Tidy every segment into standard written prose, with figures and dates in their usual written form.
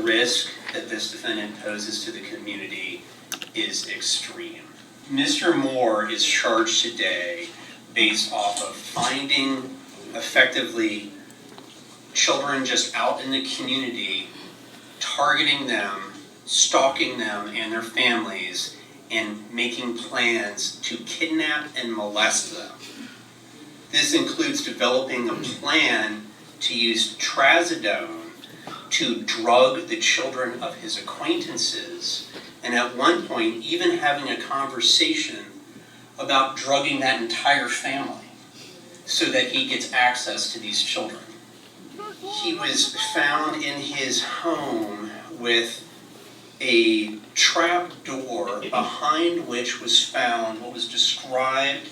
risk that this defendant poses to the community is extreme. Mr. Moore is charged today based off of finding effectively children just out in the community, targeting them, stalking them and their families, and making plans to kidnap and molest them. This includes developing a plan to use trazodone to drug the children of his acquaintances, and at one point even having a conversation about drugging that entire family so that he gets access to these children. He was found in his home with a trap door behind which was found what was described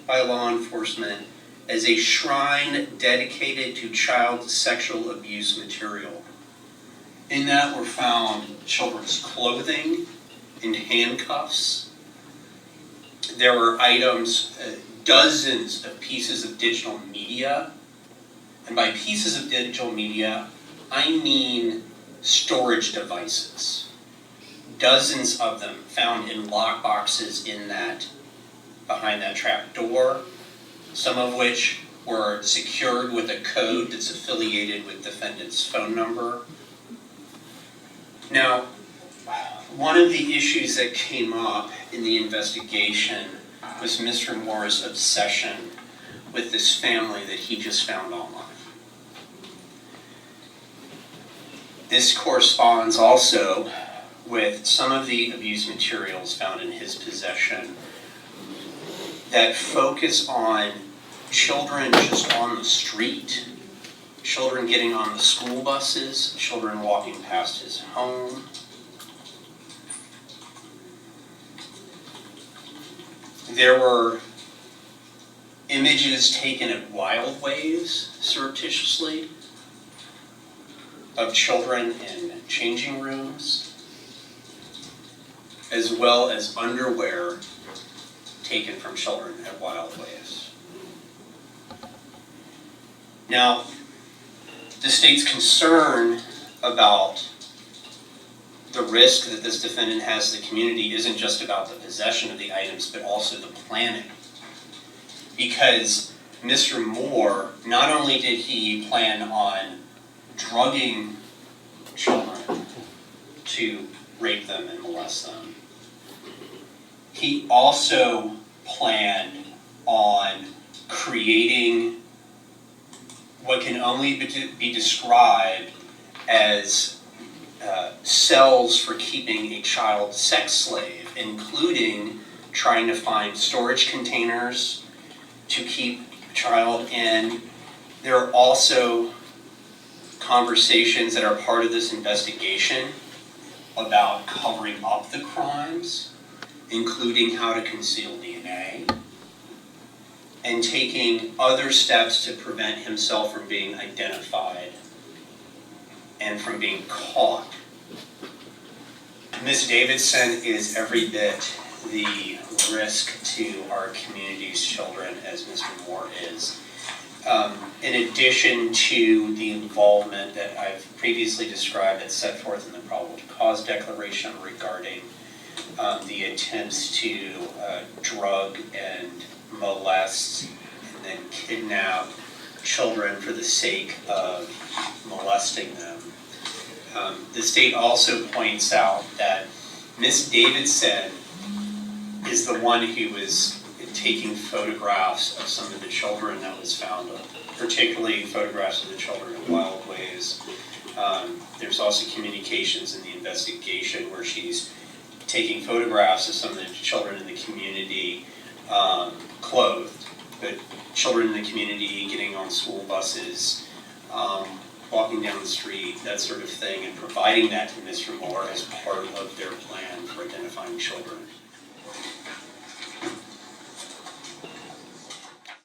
by law enforcement as a shrine dedicated to child sexual abuse material. In that were found children's clothing and handcuffs. There were items, dozens of pieces of digital media. And by pieces of digital media, I mean storage devices. Dozens of them found in lock boxes behind that trap door, some of which were secured with a code that's affiliated with defendant's phone number. Now, one of the issues that came up in the investigation was Mr. Moore's obsession with this family that he just found online. This corresponds also with some of the abuse materials found in his possession that focus on children just on the street, children getting on the school buses, children walking past his home. There were images taken at Wild Waves surreptitiously of children in changing rooms, as well as underwear taken from children at Wild Waves. Now, the state's concern about the risk that this defendant has to the community isn't just about the possession of the items, but also the planning. Because Mr. Moore, not only did he plan on drugging children to rape them and molest them, he also planned on creating what can only be described as cells for keeping a child sex slave, including trying to find storage containers to keep a child in. There are also conversations that are part of this investigation about covering up the crimes, including how to conceal DNA, and taking other steps to prevent himself from being identified and from being caught. Ms. Davidson is every bit the risk to our community's children as Mr. Moore is. In addition to the involvement that I've previously described that's set forth in the probable cause declaration regarding the attempts to drug and molest and then kidnap children for the sake of molesting them. The state also points out that Ms. Davidson is the one who was taking photographs of some of the children that was found, particularly photographs of the children in Wild Ways. There's also communications in the investigation where she's taking photographs of some of the children in the community clothed, but children in the community getting on school buses, walking down the street, that sort of thing, and providing that to Mr. Moore as part of their plan for identifying children.